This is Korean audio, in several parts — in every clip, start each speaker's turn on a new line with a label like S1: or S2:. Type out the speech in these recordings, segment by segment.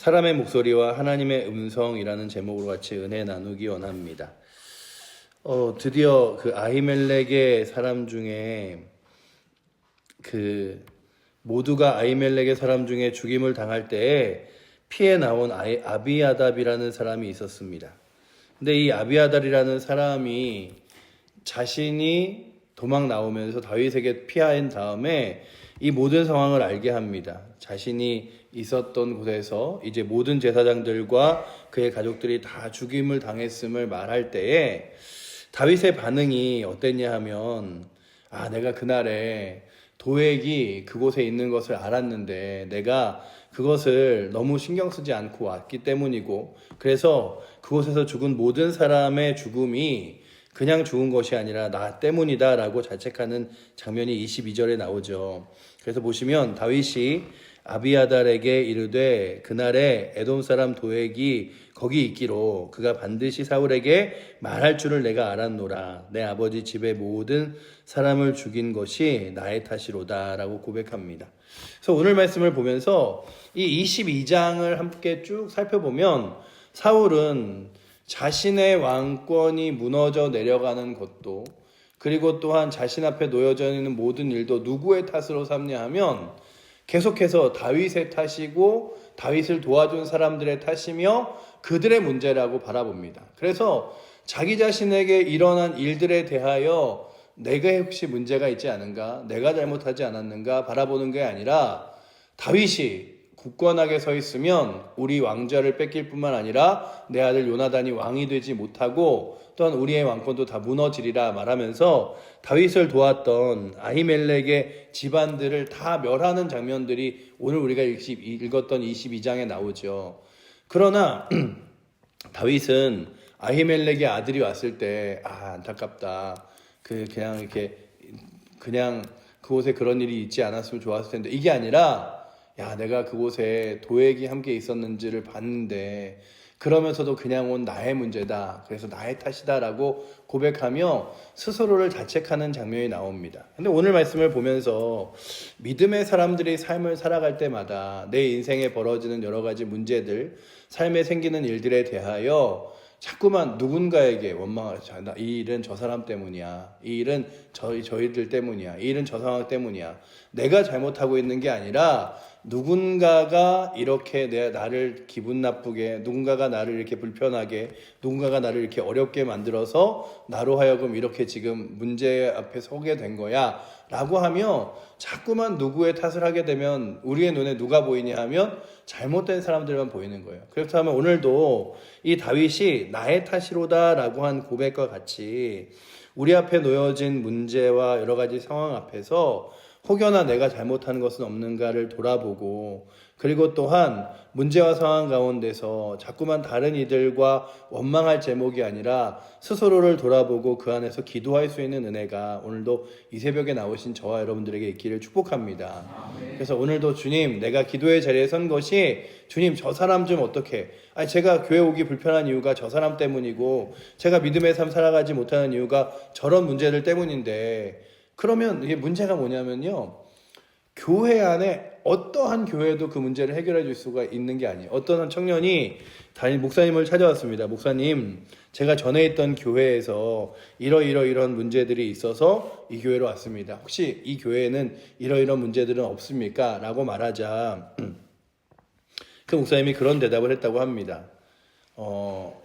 S1: 사람의 목소리와 하나님의 음성이라는 제목으로 같이 은혜 나누기 원합니다. 드디어 그 아히멜렉의 사람 중에 모두가 아히멜렉의 사람 중에 죽임을 당할 때에 피해 나온 아비아답이라는 사람이 있었습니다. 근데 이 아비아달이라는 사람이 자신이 도망 나오면서 다윗에게 피한 다음에 이 모든 상황을 알게 합니다. 자신이 있었던 곳에서 이제 모든 제사장들과 그의 가족들이 다 죽임을 당했음을 말할 때에 다윗의 반응이 어땠냐 하면, 내가 그날에 도액이 그곳에 있는 것을 알았는데 내가 그것을 너무 신경 쓰지 않고 왔기 때문이고, 그래서 그곳에서 죽은 모든 사람의 죽음이 그냥 죽은 것이 아니라 나 때문이다 라고 자책하는 장면이 22절에 나오죠. 그래서 보시면 다윗이 아비아달에게 이르되 그날에 에돔 사람 도액이 거기 있기로 그가 반드시 사울에게 말할 줄을 내가 알았노라. 내 아버지 집의 모든 사람을 죽인 것이 나의 탓이로다 라고 고백합니다. 그래서 오늘 말씀을 보면서 이 22장을 함께 쭉 살펴보면 사울은 자신의 왕권이 무너져 내려가는 것도, 그리고 또한 자신 앞에 놓여져 있는 모든 일도 누구의 탓으로 삼냐 하면 계속해서 다윗의 탓이고 다윗을 도와준 사람들의 탓이며 그들의 문제라고 바라봅니다. 그래서 자기 자신에게 일어난 일들에 대하여 내가 혹시 문제가 있지 않은가, 내가 잘못하지 않았는가 바라보는 게 아니라, 다윗이 굳건하게 서 있으면 우리 왕좌를 뺏길 뿐만 아니라 내 아들 요나단이 왕이 되지 못하고 또한 우리의 왕권도 다 무너지리라 말하면서 다윗을 도왔던 아히멜렉의 집안들을 다 멸하는 장면들이 오늘 우리가 읽었던 22장에 나오죠. 그러나 다윗은 아히멜렉의 아들이 왔을 때 안타깝다. 그냥 그곳에 그런 일이 있지 않았으면 좋았을 텐데, 이게 아니라 내가 그곳에 도액이 함께 있었는지를 봤는데 그러면서도 그냥 온 나의 문제다. 그래서 나의 탓이다라고 고백하며 스스로를 자책하는 장면이 나옵니다. 근데 오늘 말씀을 보면서 믿음의 사람들이 삶을 살아갈 때마다 내 인생에 벌어지는 여러 가지 문제들, 삶에 생기는 일들에 대하여 자꾸만 누군가에게 원망을 하죠. 이 일은 저 사람 때문이야. 이 일은 저희들 때문이야. 이 일은 저 상황 때문이야. 내가 잘못하고 있는 게 아니라 누군가가 이렇게 나를 기분 나쁘게, 누군가가 나를 이렇게 불편하게, 누군가가 나를 이렇게 어렵게 만들어서 나로 하여금 이렇게 지금 문제 앞에 서게 된 거야 라고 하며 자꾸만 누구의 탓을 하게 되면 우리의 눈에 누가 보이냐 하면 잘못된 사람들만 보이는 거예요. 그렇다면 오늘도 이 다윗이 나의 탓이로다 라고 한 고백과 같이 우리 앞에 놓여진 문제와 여러 가지 상황 앞에서 혹여나 내가 잘못한 것은 없는가를 돌아보고, 그리고 또한 문제와 상황 가운데서 자꾸만 다른 이들과 원망할 제목이 아니라 스스로를 돌아보고 그 안에서 기도할 수 있는 은혜가 오늘도 이 새벽에 나오신 저와 여러분들에게 있기를 축복합니다. 그래서 오늘도 주님, 내가 기도의 자리에 선 것이 주님 저 사람 좀 어떻게, 제가 교회 오기 불편한 이유가 저 사람 때문이고 제가 믿음의 삶 살아가지 못하는 이유가 저런 문제들 때문인데, 그러면 이게 문제가 뭐냐면요, 교회 안에 어떠한 교회도 그 문제를 해결해 줄 수가 있는 게 아니에요. 어떤 한 청년이 목사님을 찾아왔습니다. 목사님, 제가 전에 있던 교회에서 이런 문제들이 있어서 이 교회로 왔습니다. 혹시 이 교회에는 이런 문제들은 없습니까? 라고 말하자 그 목사님이 그런 대답을 했다고 합니다.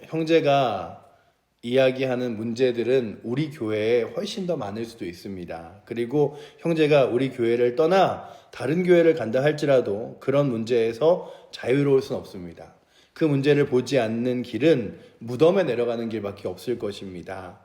S1: 형제가 이야기하는 문제들은 우리 교회에 훨씬 더 많을 수도 있습니다. 그리고 형제가 우리 교회를 떠나 다른 교회를 간다 할지라도 그런 문제에서 자유로울 수는 없습니다. 그 문제를 보지 않는 길은 무덤에 내려가는 길밖에 없을 것입니다.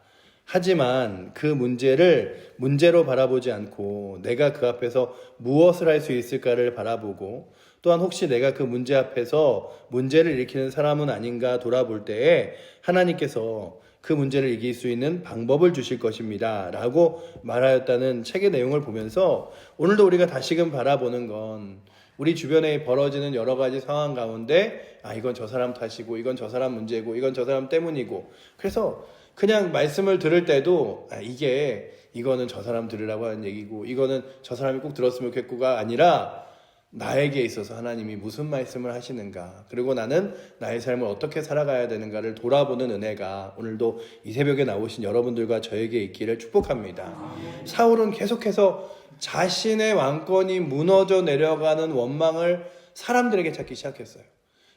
S1: 하지만 그 문제를 문제로 바라보지 않고 내가 그 앞에서 무엇을 할 수 있을까를 바라보고, 또한 혹시 내가 그 문제 앞에서 문제를 일으키는 사람은 아닌가 돌아볼 때에 하나님께서 그 문제를 이길 수 있는 방법을 주실 것입니다 라고 말하였다는 책의 내용을 보면서 오늘도 우리가 다시금 바라보는 건 우리 주변에 벌어지는 여러 가지 상황 가운데 이건 저 사람 탓이고 이건 저 사람 문제고 이건 저 사람 때문이고, 그래서 그냥 말씀을 들을 때도 이거는 저 사람 들으라고 하는 얘기고 이거는 저 사람이 꼭 들었으면 좋겠고가 아니라 나에게 있어서 하나님이 무슨 말씀을 하시는가, 그리고 나는 나의 삶을 어떻게 살아가야 되는가를 돌아보는 은혜가 오늘도 이 새벽에 나오신 여러분들과 저에게 있기를 축복합니다. 사울은 계속해서 자신의 왕권이 무너져 내려가는 원망을 사람들에게 찾기 시작했어요.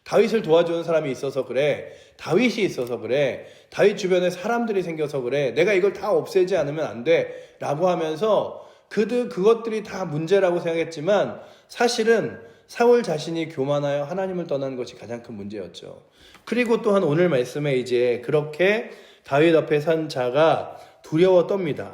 S1: 다윗을 도와주는 사람이 있어서 그래, 다윗이 있어서 그래, 다윗 주변에 사람들이 생겨서 그래, 내가 이걸 다 없애지 않으면 안 돼 라고 하면서 그것들이 다 문제라고 생각했지만 사실은 사울 자신이 교만하여 하나님을 떠나는 것이 가장 큰 문제였죠. 그리고 또한 오늘 말씀에 이제 그렇게 다윗 앞에 선 자가 두려워 떱니다.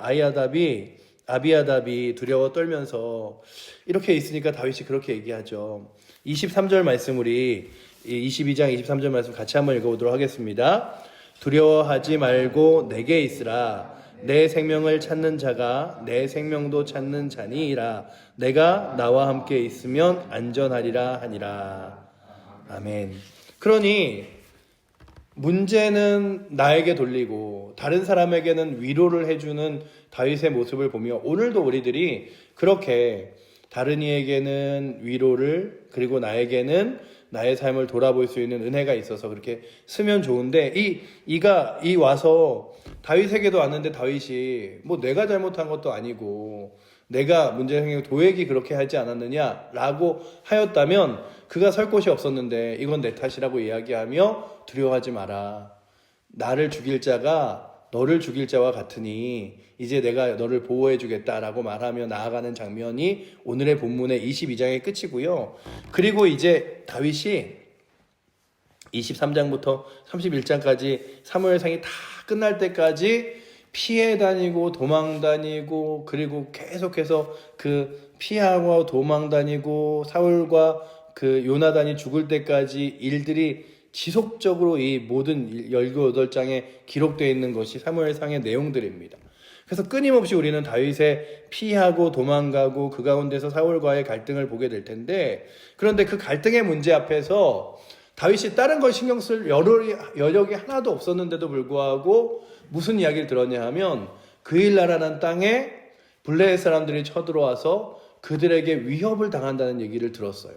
S1: 아비아답이 두려워 떨면서 이렇게 있으니까 다윗이 그렇게 얘기하죠. 23절 말씀, 우리 22장 23절 말씀 같이 한번 읽어보도록 하겠습니다. 두려워하지 말고 내게 있으라. 내 생명을 찾는 자가 내 생명도 찾는 자니이라. 내가 나와 함께 있으면 안전하리라 하니라. 아멘. 그러니 문제는 나에게 돌리고 다른 사람에게는 위로를 해주는 다윗의 모습을 보며 오늘도 우리들이 그렇게 다른 이에게는 위로를, 그리고 나에게는 나의 삶을 돌아볼 수 있는 은혜가 있어서 그렇게 쓰면 좋은데, 이가 와서 다윗에게도 왔는데 다윗이 뭐 내가 잘못한 것도 아니고 내가 문제 생기고 도액이 그렇게 하지 않았느냐라고 하였다면 그가 설 곳이 없었는데 이건 내 탓이라고 이야기하며 두려워하지 마라. 나를 죽일 자가 너를 죽일 자와 같으니 이제 내가 너를 보호해 주겠다라고 말하며 나아가는 장면이 오늘의 본문의 22장의 끝이고요. 그리고 이제 다윗이 23장부터 31장까지 사무엘상이 다 끝날 때까지 피해 다니고 도망 다니고, 그리고 계속해서 그 피하고 도망 다니고 사울과 그 요나단이 죽을 때까지 일들이 지속적으로 이 모든 18장에 기록되어 있는 것이 사무엘상의 내용들입니다. 그래서 끊임없이 우리는 다윗의 피하고 도망가고 그 가운데서 사울과의 갈등을 보게 될 텐데, 그런데 그 갈등의 문제 앞에서 다윗이 다른 걸 신경 쓸 여력이 하나도 없었는데도 불구하고 무슨 이야기를 들었냐 하면 그일라라는 땅에 블레셋 사람들이 쳐들어와서 그들에게 위협을 당한다는 얘기를 들었어요.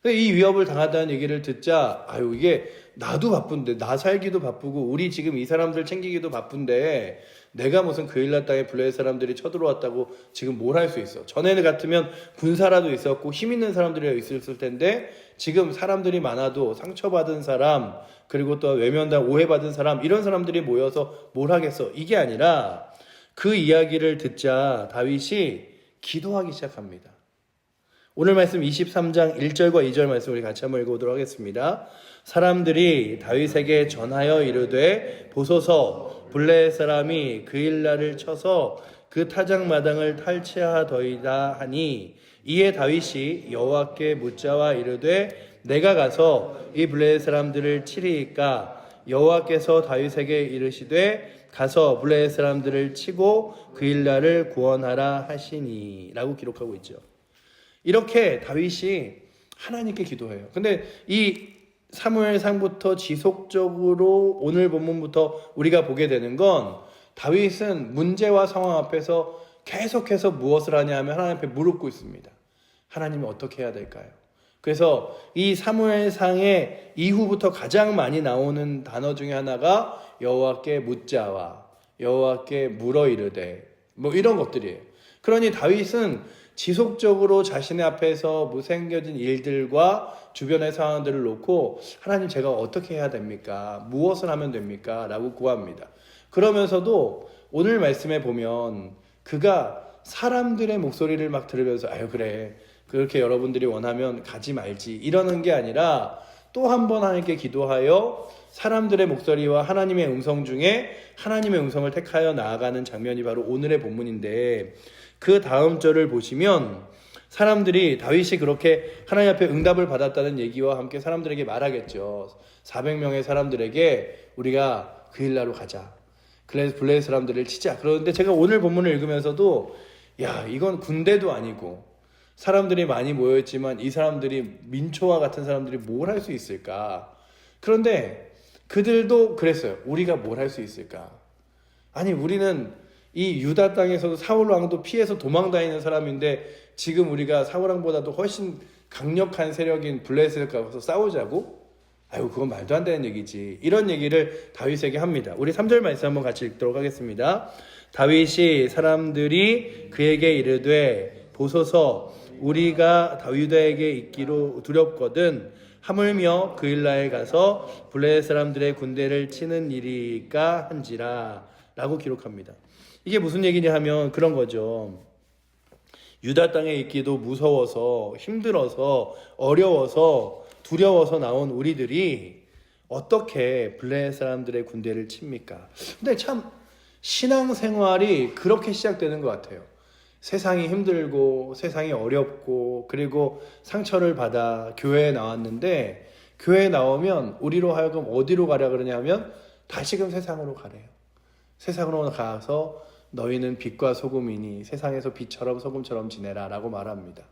S1: 이 위협을 당한다는 얘기를 듣자, 이게 나도 바쁜데, 나 살기도 바쁘고 우리 지금 이 사람들 챙기기도 바쁜데 내가 무슨 그일라 땅에 블레셋 사람들이 쳐들어왔다고 지금 뭘 할 수 있어. 전에는 같으면 군사라도 있었고 힘 있는 사람들이 있었을 텐데 지금 사람들이 많아도 상처받은 사람, 그리고 또 외면당 오해받은 사람, 이런 사람들이 모여서 뭘 하겠어. 이게 아니라 그 이야기를 듣자 다윗이 기도하기 시작합니다. 오늘 말씀 23장 1절과 2절 말씀 우리 같이 한번 읽어보도록 하겠습니다. 사람들이 다윗에게 전하여 이르되 보소서, 블레셋 사람이 그일라를 쳐서 그 타작마당을 탈취하더이다 하니, 이에 다윗이 여호와께 묻자와 이르되 내가 가서 이 블레셋 사람들을 치리이까? 여호와께서 다윗에게 이르시되 가서 블레셋 사람들을 치고 그일라를 구원하라 하시니 라고 기록하고 있죠. 이렇게 다윗이 하나님께 기도해요. 근데 이 사무엘상부터 지속적으로 오늘 본문부터 우리가 보게 되는 건 다윗은 문제와 상황 앞에서 계속해서 무엇을 하냐 하면 하나님 앞에 물을 꿇고 있습니다. 하나님이 어떻게 해야 될까요? 그래서 이 사무엘상의 이후부터 가장 많이 나오는 단어 중에 하나가 여호와께 묻자와 여호와께 물어 이르되 뭐 이런 것들이에요. 그러니 다윗은 지속적으로 자신의 앞에서 생겨진 일들과 주변의 상황들을 놓고 하나님 제가 어떻게 해야 됩니까? 무엇을 하면 됩니까? 라고 구합니다. 그러면서도 오늘 말씀에 보면 그가 사람들의 목소리를 막 들으면서 그래 그렇게 여러분들이 원하면 가지 말지 이러는 게 아니라 또 한 번 하나님께 기도하여 사람들의 목소리와 하나님의 음성 중에 하나님의 음성을 택하여 나아가는 장면이 바로 오늘의 본문인데, 그 다음 절을 보시면 사람들이 다윗이 그렇게 하나님 앞에 응답을 받았다는 얘기와 함께 사람들에게 말하겠죠. 400명의 사람들에게 우리가 그일라로 가자. 그래서 블레셋 사람들을 치자. 그런데 제가 오늘 본문을 읽으면서도 이건 군대도 아니고 사람들이 많이 모여있지만 이 사람들이 민초와 같은 사람들이 뭘 할 수 있을까? 그런데 그들도 그랬어요. 우리가 뭘 할 수 있을까? 아니 우리는 이 유다 땅에서도 사울 왕도 피해서 도망다니는 사람인데 지금 우리가 사울 왕보다도 훨씬 강력한 세력인 블레셋을 가서 싸우자고? 아유, 그건 말도 안 되는 얘기지. 이런 얘기를 다윗에게 합니다. 우리 3절 말씀 한번 같이 읽도록 하겠습니다. 다윗이 사람들이 그에게 이르되 보소서 우리가 다윗에게 있기로 두렵거든 하물며 그일라에 가서 블레셋 사람들의 군대를 치는 일이까 한지라 라고 기록합니다. 이게 무슨 얘기냐 하면 그런 거죠. 유다 땅에 있기도 무서워서 힘들어서 어려워서 두려워서 나온 우리들이 어떻게 블레셋 사람들의 군대를 칩니까? 근데 참 신앙생활이 그렇게 시작되는 것 같아요. 세상이 힘들고 세상이 어렵고 그리고 상처를 받아 교회에 나왔는데 교회에 나오면 우리로 하여금 어디로 가라 그러냐면 다시금 세상으로 가래요. 세상으로 가서 너희는 빛과 소금이니 세상에서 빛처럼 소금처럼 지내라 라고 말합니다.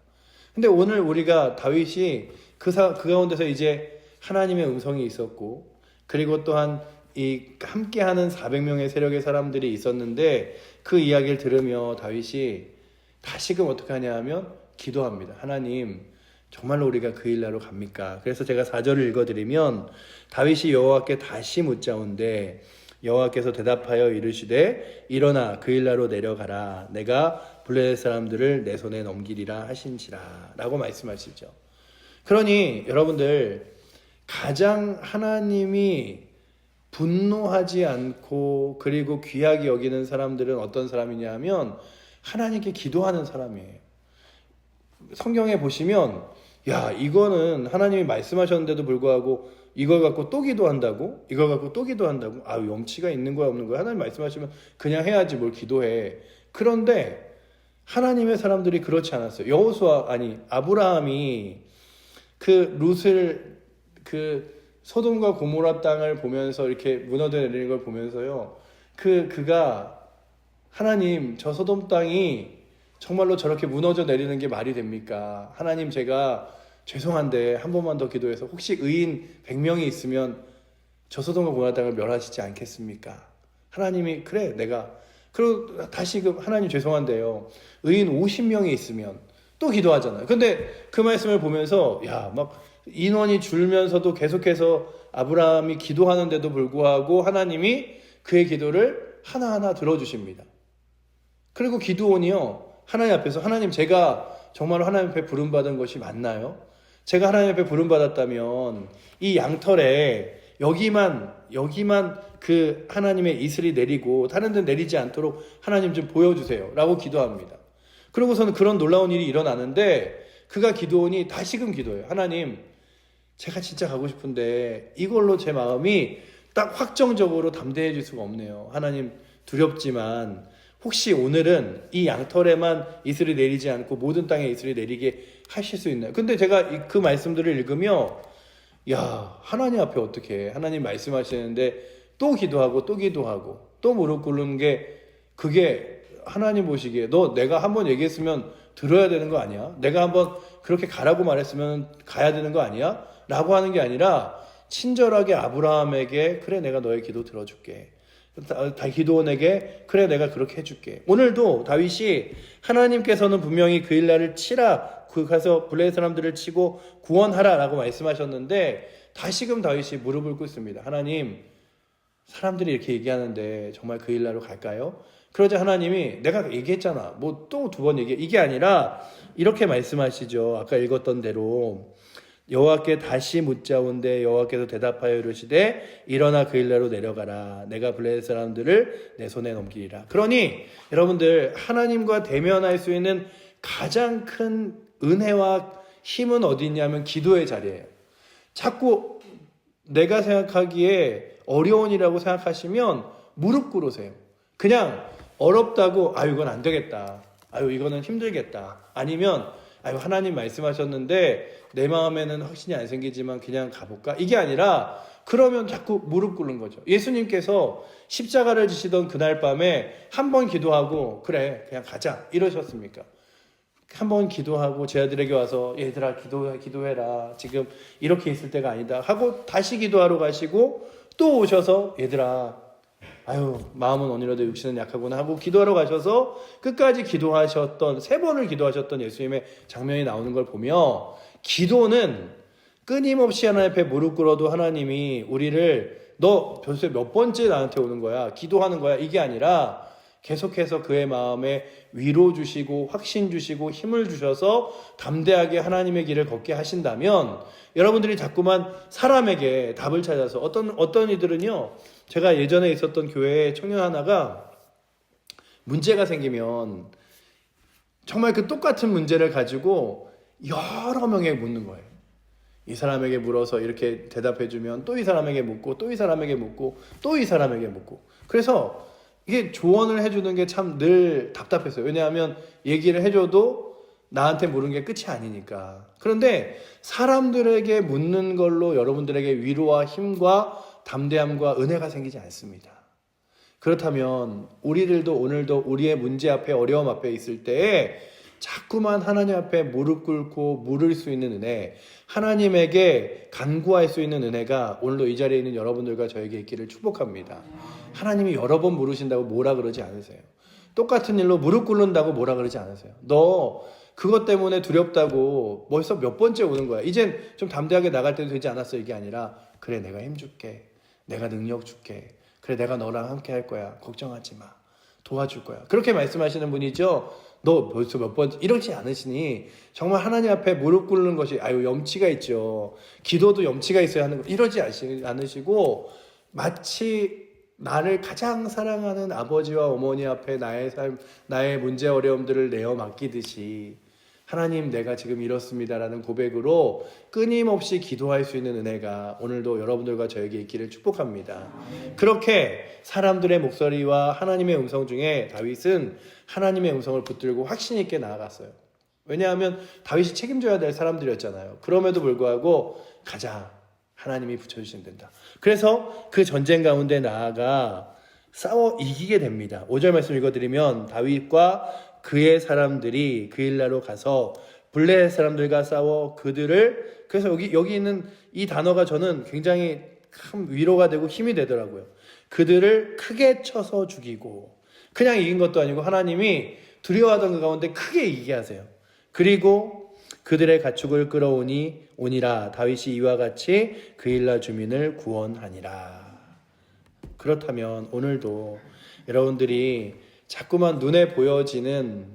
S1: 근데 오늘 우리가 다윗이 그 가운데서 이제 하나님의 음성이 있었고 그리고 또한 이 함께하는 400명의 세력의 사람들이 있었는데 그 이야기를 들으며 다윗이 다시금 어떻게 하냐 하면 기도합니다. 하나님 정말로 우리가 그 일나로 갑니까? 그래서 제가 4절을 읽어드리면 다윗이 여호와께 다시 묻자온데 여호와께서 대답하여 이르시되 일어나 그 일나로 내려가라 내가 블레셋 사람들을 내 손에 넘기리라 하신지라 라고 말씀하시죠. 그러니 여러분들 가장 하나님이 분노하지 않고 그리고 귀하게 여기는 사람들은 어떤 사람이냐 하면 하나님께 기도하는 사람이에요. 성경에 보시면 야 이거는 하나님이 말씀하셨는데도 불구하고 이걸 갖고 또 기도한다고? 이걸 갖고 또 기도한다고? 아 염치가 있는 거야 없는 거야? 하나님 말씀하시면 그냥 해야지 뭘 기도해. 그런데 하나님의 사람들이 그렇지 않았어요. 아브라함이 그 룻을 그 소돔과 고모라 땅을 보면서 이렇게 무너져 내리는 걸 보면서요. 그가 하나님 저 소돔 땅이 정말로 저렇게 무너져 내리는 게 말이 됩니까? 하나님 제가 죄송한데 한 번만 더 기도해서 혹시 의인 100명이 있으면 저 소돔과 고모라 땅을 멸하시지 않겠습니까? 하나님이 그래 내가 그리고 다시 하나님 죄송한데요. 의인 50명이 있으면 또 기도하잖아요. 근데 그 말씀을 보면서 막 인원이 줄면서도 계속해서 아브라함이 기도하는데도 불구하고 하나님이 그의 기도를 하나하나 들어주십니다. 그리고 기드온이요 하나님 앞에서 하나님 제가 정말 하나님 앞에 부름받은 것이 맞나요? 제가 하나님 앞에 부름받았다면 이 양털에 여기만 그 하나님의 이슬이 내리고 다른 데 내리지 않도록 하나님 좀 보여주세요 라고 기도합니다. 그러고서는 그런 놀라운 일이 일어나는데 그가 기드온이 다시금 기도해요. 하나님 제가 진짜 가고 싶은데 이걸로 제 마음이 딱 확정적으로 담대해질 수가 없네요. 하나님 두렵지만 혹시 오늘은 이 양털에만 이슬이 내리지 않고 모든 땅에 이슬이 내리게 하실 수 있나요? 근데 제가 그 말씀들을 읽으며 하나님 앞에 어떻게 하나님 말씀하시는데 또 기도하고 또 무릎 꿇는 게 그게 하나님 보시기에 너 내가 한번 얘기했으면 들어야 되는 거 아니야? 내가 한번 그렇게 가라고 말했으면 가야 되는 거 아니야? 라고 하는 게 아니라 친절하게 아브라함에게 그래 내가 너의 기도 들어줄게. 기드온에게 그래 내가 그렇게 해줄게. 오늘도 다윗이 하나님께서는 분명히 그 일날을 치라 가서 블레셋 사람들을 치고 구원하라 라고 말씀하셨는데 다시금 다윗이 무릎을 꿇습니다. 하나님 사람들이 이렇게 얘기하는데 정말 그 일날로 갈까요? 그러자 하나님이 내가 얘기했잖아 뭐 또 두 번 얘기해. 이게 아니라 이렇게 말씀하시죠. 아까 읽었던 대로 여호와께 다시 묻자온데 여호와께서 대답하여 이르시되 일어나 그 일나로 내려가라 내가 블레셋 사람들을 내 손에 넘기리라. 그러니 여러분들 하나님과 대면할 수 있는 가장 큰 은혜와 힘은 어디 있냐면 기도의 자리예요. 자꾸 내가 생각하기에 어려운 일이라고 생각하시면 무릎 꿇으세요. 그냥 어렵다고 이건 안 되겠다. 이거는 힘들겠다. 아니면 하나님 말씀하셨는데 내 마음에는 확신이 안 생기지만 그냥 가볼까? 이게 아니라 그러면 자꾸 무릎 꿇는 거죠. 예수님께서 십자가를 지시던 그날 밤에 한 번 기도하고 그래 그냥 가자 이러셨습니까? 한 번 기도하고 제 아들에게 와서 얘들아 기도해라 지금 이렇게 있을 때가 아니다 하고 다시 기도하러 가시고 또 오셔서 얘들아 마음은 온유로도 육신은 약하구나 하고 기도하러 가셔서 끝까지 기도하셨던 3번을 기도하셨던 예수님의 장면이 나오는 걸 보며 기도는 끊임없이 하나님 앞에 무릎 꿇어도 하나님이 우리를 너 벌써 몇 번째 나한테 오는 거야? 기도하는 거야? 이게 아니라 계속해서 그의 마음에 위로 주시고 확신 주시고 힘을 주셔서 담대하게 하나님의 길을 걷게 하신다면 여러분들이 자꾸만 사람에게 답을 찾아서 어떤 이들은요, 제가 예전에 있었던 교회에 청년 하나가 문제가 생기면 정말 그 똑같은 문제를 가지고 여러 명에게 묻는 거예요. 이 사람에게 물어서 이렇게 대답해주면 또 이 사람에게 묻고 또 이 사람에게 묻고 또 이 사람에게 묻고, 그래서 이게 조언을 해주는 게 참 늘 답답했어요. 왜냐하면 얘기를 해줘도 나한테 물은 게 끝이 아니니까. 그런데 사람들에게 묻는 걸로 여러분들에게 위로와 힘과 담대함과 은혜가 생기지 않습니다. 그렇다면 우리들도 오늘도 우리의 문제 앞에 어려움 앞에 있을 때에 자꾸만 하나님 앞에 무릎 꿇고 물을 수 있는 은혜, 하나님에게 간구할 수 있는 은혜가 오늘도 이 자리에 있는 여러분들과 저에게 있기를 축복합니다. 하나님이 여러 번 물으신다고 뭐라 그러지 않으세요. 똑같은 일로 무릎 꿇는다고 뭐라 그러지 않으세요. 너 그것 때문에 두렵다고 벌써 몇 번째 오는 거야. 이젠 좀 담대하게 나갈 때도 되지 않았어. 이게 아니라 그래, 내가 힘 줄게. 내가 능력 줄게. 그래, 내가 너랑 함께 할 거야. 걱정하지 마. 도와줄 거야. 그렇게 말씀하시는 분이죠. 너 벌써 몇 번 이러지 않으시니 정말 하나님 앞에 무릎 꿇는 것이 염치가 있죠. 기도도 염치가 있어야 하는 거 이러지 않으시고 마치 나를 가장 사랑하는 아버지와 어머니 앞에 나의 삶, 나의 문제 어려움들을 내어 맡기듯이 하나님, 내가 지금 이렇습니다라는 고백으로 끊임없이 기도할 수 있는 은혜가 오늘도 여러분들과 저에게 있기를 축복합니다. 그렇게 사람들의 목소리와 하나님의 음성 중에 다윗은 하나님의 음성을 붙들고 확신 있게 나아갔어요. 왜냐하면 다윗이 책임져야 될 사람들이었잖아요. 그럼에도 불구하고 가자, 하나님이 붙여주시면 된다. 그래서 그 전쟁 가운데 나아가 싸워 이기게 됩니다. 5절 말씀 읽어드리면 다윗과 그의 사람들이 그 일나로 가서 블레 사람들과 싸워 그들을, 그래서 여기 있는 이 단어가 저는 굉장히 큰 위로가 되고 힘이 되더라고요. 그들을 크게 쳐서 죽이고, 그냥 이긴 것도 아니고 하나님이 두려워하던 그 가운데 크게 이기게 하세요. 그리고 그들의 가축을 끌어오니라 다윗이 이와 같이 그 일나 주민을 구원하니라. 그렇다면 오늘도 여러분들이 자꾸만 눈에 보여지는,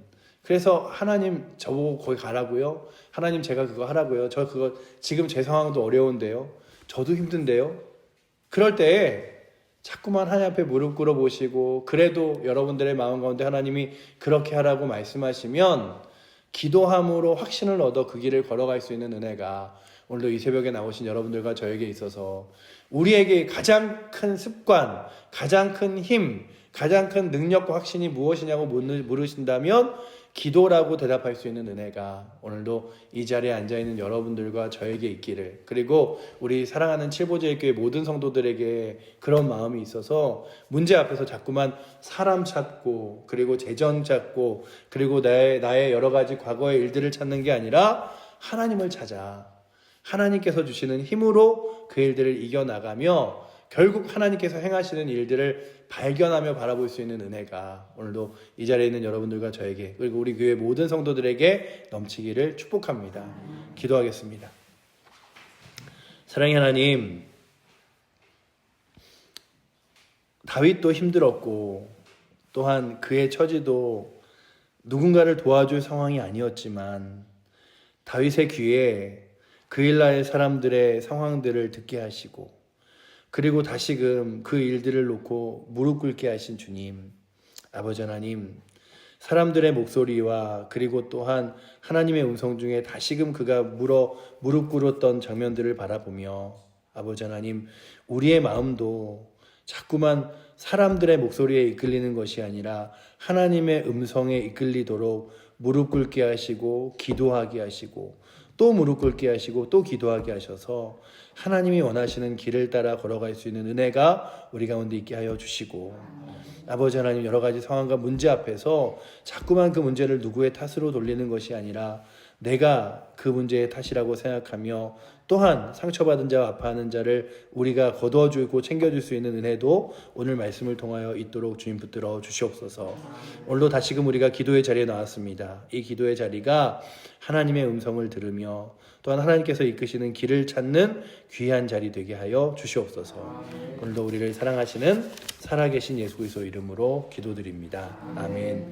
S1: 그래서 하나님 저보고 거기 가라고요? 하나님 제가 그거 하라고요? 저 그거 지금 제 상황도 어려운데요? 저도 힘든데요? 그럴 때에 자꾸만 하나님 앞에 무릎 꿇어 보시고, 그래도 여러분들의 마음 가운데 하나님이 그렇게 하라고 말씀하시면 기도함으로 확신을 얻어 그 길을 걸어갈 수 있는 은혜가 오늘도 이 새벽에 나오신 여러분들과 저에게 있어서 우리에게 가장 큰 습관, 가장 큰 힘, 가장 큰 능력과 확신이 무엇이냐고 물으신다면 기도라고 대답할 수 있는 은혜가 오늘도 이 자리에 앉아있는 여러분들과 저에게 있기를, 그리고 우리 사랑하는 칠보제일교회 모든 성도들에게 그런 마음이 있어서 문제 앞에서 자꾸만 사람 찾고 그리고 재정 찾고 그리고 나의 여러 가지 과거의 일들을 찾는 게 아니라 하나님을 찾아 하나님께서 주시는 힘으로 그 일들을 이겨나가며 결국 하나님께서 행하시는 일들을 발견하며 바라볼 수 있는 은혜가 오늘도 이 자리에 있는 여러분들과 저에게, 그리고 우리 교회 모든 성도들에게 넘치기를 축복합니다. 기도하겠습니다. 사랑의 하나님, 다윗도 힘들었고 또한 그의 처지도 누군가를 도와줄 상황이 아니었지만 다윗의 귀에 그 일나의 사람들의 상황들을 듣게 하시고 그리고 다시금 그 일들을 놓고 무릎 꿇게 하신 주님, 아버지 하나님, 사람들의 목소리와 그리고 또한 하나님의 음성 중에 다시금 그가 무릎 꿇었던 장면들을 바라보며 아버지 하나님, 우리의 마음도 자꾸만 사람들의 목소리에 이끌리는 것이 아니라 하나님의 음성에 이끌리도록 무릎 꿇게 하시고 기도하게 하시고 또 무릎 꿇게 하시고 또 기도하게 하셔서 하나님이 원하시는 길을 따라 걸어갈 수 있는 은혜가 우리 가운데 있게 하여 주시고, 아버지 하나님, 여러 가지 상황과 문제 앞에서 자꾸만 그 문제를 누구의 탓으로 돌리는 것이 아니라 내가 그 문제의 탓이라고 생각하며 또한 상처받은 자와 아파하는 자를 우리가 거두어주고 챙겨줄 수 있는 은혜도 오늘 말씀을 통하여 있도록 주님 붙들어 주시옵소서. 오늘도 다시금 우리가 기도의 자리에 나왔습니다. 이 기도의 자리가 하나님의 음성을 들으며 또한 하나님께서 이끄시는 길을 찾는 귀한 자리 되게 하여 주시옵소서. 오늘도 우리를 사랑하시는 살아계신 예수 그리스도 이름으로 기도드립니다. 아멘.